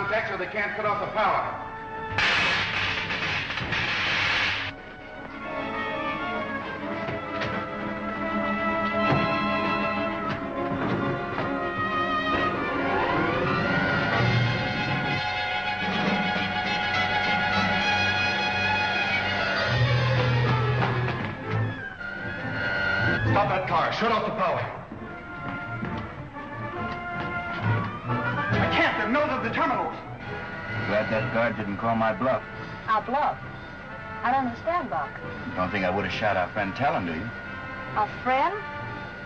contact so they can't cut off the power. Stop that car. Shut off the power. I can't. They're nose of the terminals. Glad that guard didn't call my bluff. Our bluff? I don't understand, Buck. Don't think I would have shot our friend Talon, do you? Our friend?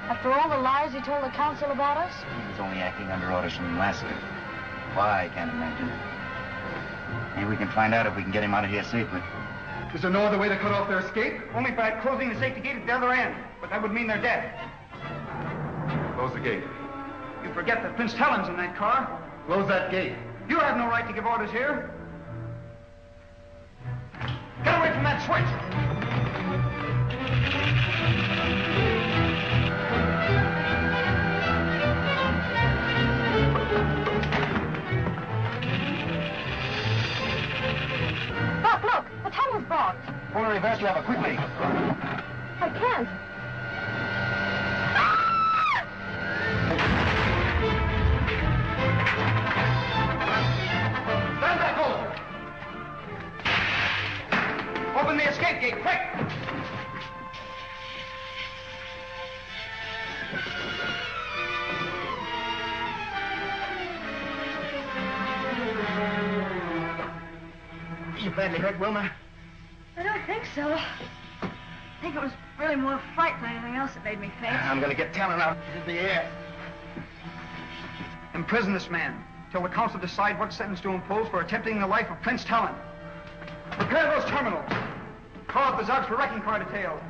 After all the lies he told the council about us? He was only acting under orders from Lasker. Why, I can't imagine. Maybe we can find out if we can get him out of here safely. Is there no other way to cut off their escape? Only by closing the safety gate at the other end. But that would mean they're dead. Close the gate. You forget that Prince Talon's in that car. Close that gate. You have no right to give orders here. Get away from that switch. Buck, look! The tunnel's blocked. Pull the reverse lever, quickly. I can't. Stand back, over. Open the escape gate, quick! You badly hurt, Wilma? I don't think so. I think it was really more fright than anything else that made me faint. I'm going to get Talon out into the air. Imprison this man till the council decide what sentence to impose for attempting the life of Prince Talon. Prepare those terminals. Call up the Zogs for wrecking car detail.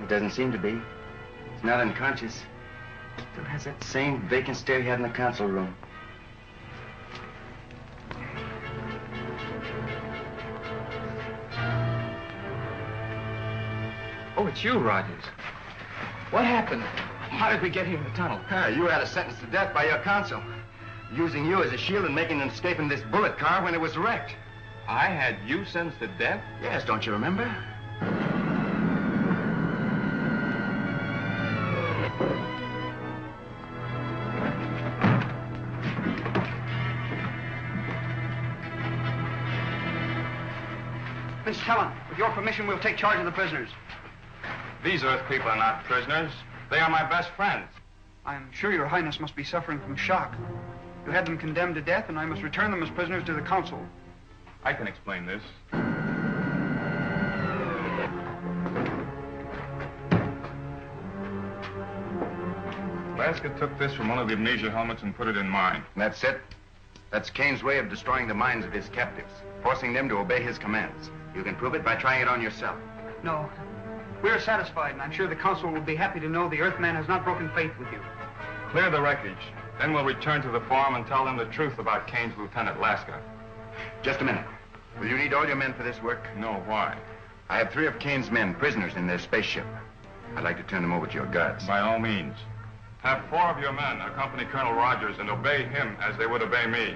Doesn't seem to be. He's not unconscious. Still has that same vacant stare he had in the council room. Oh, it's you, Rogers. What happened? How did we get here in the tunnel? You had a sentence to death by your counsel. Using you as a shield and making an escape in this bullet car when it was wrecked. I had you sentenced to death? Yes, don't you remember? Prince Talon, with your permission, we'll take charge of the prisoners. These Earth people are not prisoners. They are my best friends. I am sure your highness must be suffering from shock. You had them condemned to death, and I must return them as prisoners to the council. I can explain this. Lasker took this from one of the amnesia helmets and put it in mine. And that's it? That's Kane's way of destroying the minds of his captives, forcing them to obey his commands. You can prove it by trying it on yourself. No. We're satisfied, and I'm sure the council will be happy to know the Earthman has not broken faith with you. Clear the wreckage. Then we'll return to the farm and tell them the truth about Kane's Lieutenant Lasker. Just a minute. Will you need all your men for this work? No, why? I have 3 of Kane's men prisoners in their spaceship. I'd like to turn them over to your guards. By all means. Have 4 of your men accompany Colonel Rogers and obey him as they would obey me.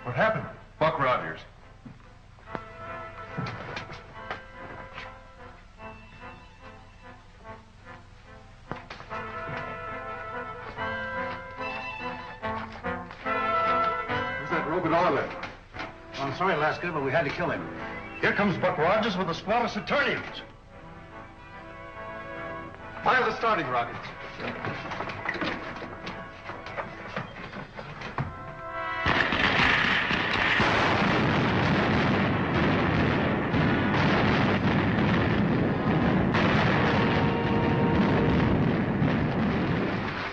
What happened? Buck Rogers. Alaska, but we had to kill him. Here comes Buck Rogers with a squad of Saturnians. Fire the starting rockets.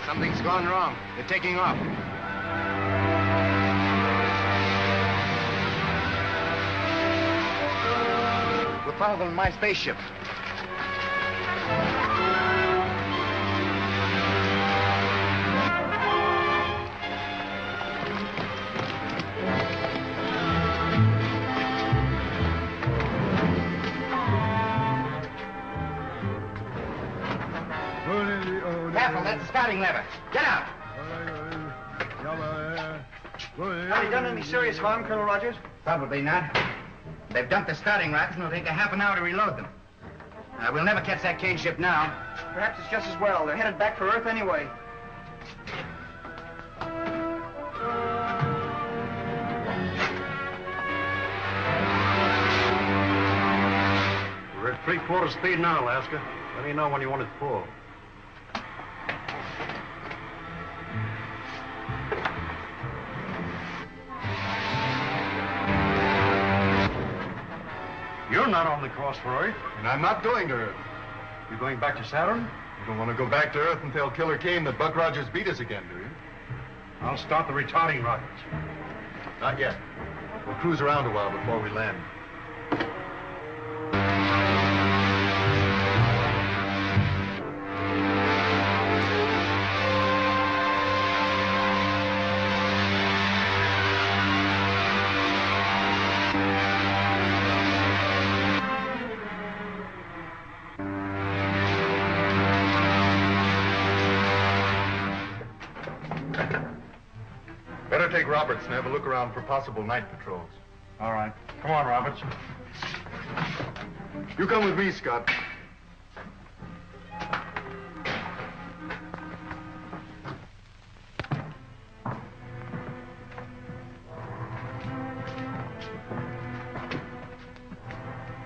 Something's gone wrong. They're taking off. We're following my spaceship. Careful, that's the starting lever. Get out. Have you done any serious harm, Colonel Rogers? Probably not. They've dumped the starting rockets, and it'll take a half an hour to reload them. We'll never catch that Kane ship now. Perhaps it's just as well. They're headed back for Earth anyway. We're at 3/4 speed now, Alaska. Let me know when you want it full. You're not on the course for Earth. And I'm not going to Earth. You're going back to Saturn? You don't want to go back to Earth and tell Killer Kane that Buck Rogers beat us again, do you? I'll start the retarding rockets. Not yet. We'll cruise around a while before we land. Better take Roberts and have a look around for possible night patrols. All right. Come on, Roberts. You come with me, Scott.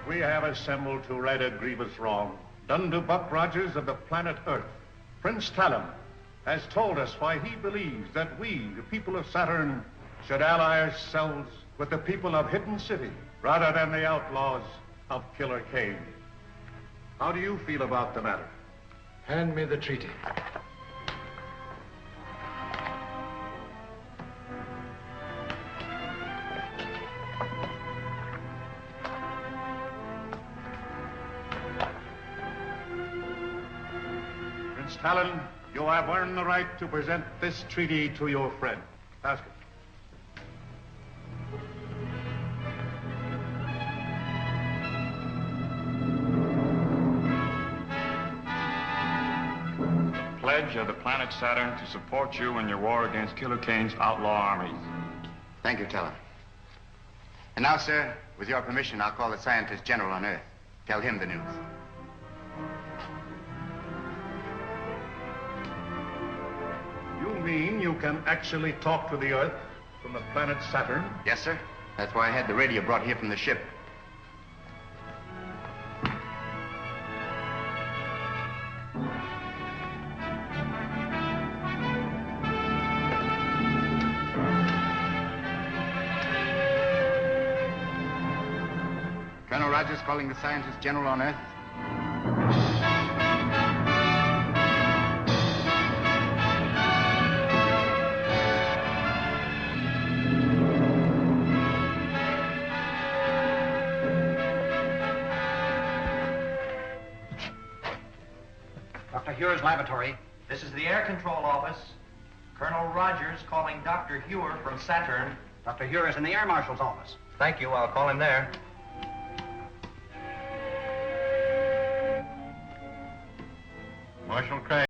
We have assembled to right a grievous wrong done to Buck Rogers of the planet Earth. Prince Talon has told us why he believes that we, the people of Saturn, should ally ourselves with the people of Hidden City rather than the outlaws of Killer Kane. How do you feel about the matter? Hand me the treaty. Prince Talon, you have earned the right to present this treaty to your friend. Ask him. Pledge of the planet Saturn to support you in your war against Killer Kane's outlaw armies. Thank you, Talon. And now, sir, with your permission, I'll call the scientist general on Earth. Tell him the news. You mean you can actually talk to the Earth from the planet Saturn? Yes, sir. That's why I had the radio brought here from the ship. Colonel Rogers calling the scientist general on Earth. Dr. Hewer's laboratory. This is the air control office. Colonel Rogers calling Dr. Hewer from Saturn. Dr. Hewer is in the Air Marshal's office. Thank you. I'll call him there. Marshal Crabbe.